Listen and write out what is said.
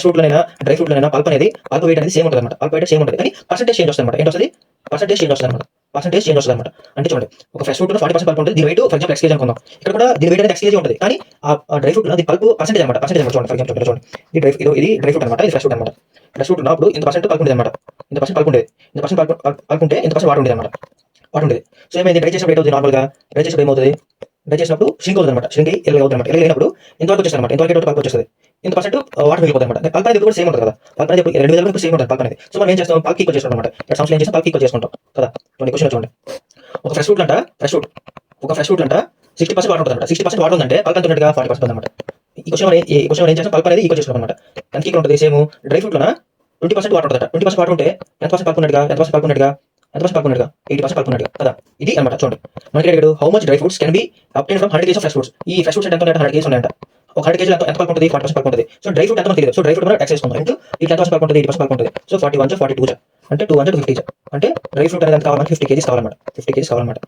ఫ్రూట్‌లోనైనా, dry ఫ్రూట్‌లోనైనా pulp weight అనేది same ఉంటదన్నమాట. పల్ప్ వెయిట్ సేమ్ ఉంటది. కానీ పర్సెంటేజ్ చేంజ్ వస్తదన్నమాట. ఏంటొస్తది? పర్సెంటేజ్ చేంజ్ వస్తదన్నమాట. పర్సెంటేజ్ చేంజ్ వస్తదన్నమాట. అంటే చూడండి, ఒక ఫ్రెష్ ఫ్రూట్‌లో 40% పల్ప్ ఉంటది. దీని weight for example X KG అనుకుందాం. ఇక్కడ కూడా దీని వెయిట్ అనేది ఎక్స్ కేజీ ఉంటది. కానీ ఆ డ్రై ఫ్రూట్‌లో అది పల్ప్ పర్సెంటేజ్ అన్నమాట. పర్సెంటేజ్ అన్నమాట. చూడండి ఫర్ ఎగ్జాంపుల్ చూడండి. ఇది డ్రై ఫ్రూట్ అన్నమాట. ఇది ఫ్రెష్ ఫ్రూట్ అన్నమాట. ఫ్రెష్ ఫ్రూట్ ఉన్నప్పుడు ఇంత పర్సెంట్ పల్ప్ ఉండేదన్నమాట. ఇంత పర్సెంట్ పల్ప్ ఉండేది. ఇంత పర్సెంట్ పల్ప్ ఉంటే ఇంత పర్సెంట్ వాటర్ ఉండేదన్నమాట. వాటర్ ఉండేది. సో ఏమైంది? డ్రై చేసినప్పుడు ఏమవుతది నార్మల్‌గా? డ్రై చేసినప్పుడు ఏమవుతది? డ్రై చేసినప్పుడు ష్రింక్ అవుతదన్నమాట. ష్రింక్ అయ్యి ఎర్రగా అవుతదన్నమాట. ఎర్రగా అయినప్పుడు ఇంతవరకు వచ్చేస్తదన్నమాట. ఇంతవరకు ఏంటంటే పల్ప్ వచ్చేస్తది. ఇంత పర్సెంట్ వాటర్ మిగిలిపోతదన్నమాట. పల్ప్ అనేది ఎప్పుడు కూడా సేమ్ ఉంటది కదా! పల్ప్ అనేది ఎప్పుడు 2 విధాలుగా ఇప్పుడు సేమ్ ఉంటది పల్ప్ అనేది. సో మనం ఏం చేస్తాం? పల్ప్‌కి ఈక్వల్ చేసుకుంటాం అన్నమాట. ఇక్కడ సమ్స్‌లో ఏం చేస్తాం? పల్ప్‌కి ఈక్వల్ చేసుకుంటాం కదా! చూడండి క్వెషన్‌లో చూడండి. ఒక ఫ్రెష్ ఫ్రూట్ 60% వాటర్ ఉంటదన్నమాట. 60% వాటర్ ఉందంటే పల్ప్ ఎంత ఉన్నట్టుగా? 40% ఉందన్నమాట. ఈ క్వెషన్‌లో ఏం చేస్తాం? పల్ప్ అనేది ఈక్వల్ చేసుకుంటాం అన్నమాట. ఎంతకి ఈక్వల్ ఉంటది? సేమ్ డ్రై ఫ్రూట్‌లోన 20% వాటర్ ఉంటదట. 20% వాటర్ ఉంటే ఎంత పర్సెంట్ పల్ప్ ఉన్నట్టుగా? ఎంత పర్సెంట్ పల్ప్ ఉన్నట్టుగా? ఎంత పర్సెంట్ పల్ప్ ఉన్నట్టుగా? 80% పల్ప్ ఉన్నట్టుగా కదా! ఇది అన్నమాట చూడండి. మనకి అడిగాడు how much dry fruits can be obtained from 100 kgs of fresh fruits. ఈ ఫ్రెష్ ఫ్రూట్స్ ఎంత ఉన్నాయంట? 100 కేజీస్ ఉన్నాయంట. ఒక 100 కేజీలో ఎంత పల్ప్ ఉంటది? 40% పల్ప్ ఉంటది. సో డ్రై ఫ్రూట్ ఎంత మనకు తెలీదు. సో డ్రై ఫ్రూట్ మనం ఎక్స్ చేసుకుందాం. ఇంటూ దీంట్లో ఎంత పర్సెంట్ పల్ప్ ఉంటది? 80% పల్ప్ ఉంటది. సో 41 42 అంటే 250 అంటే డ్రై ఫ్రూట్ అనేది ఎంత కావాలి మనకి? 50 కేజీస్ కావాలన్నమాట. 50 కేజీస్ కావాలన్నమాట.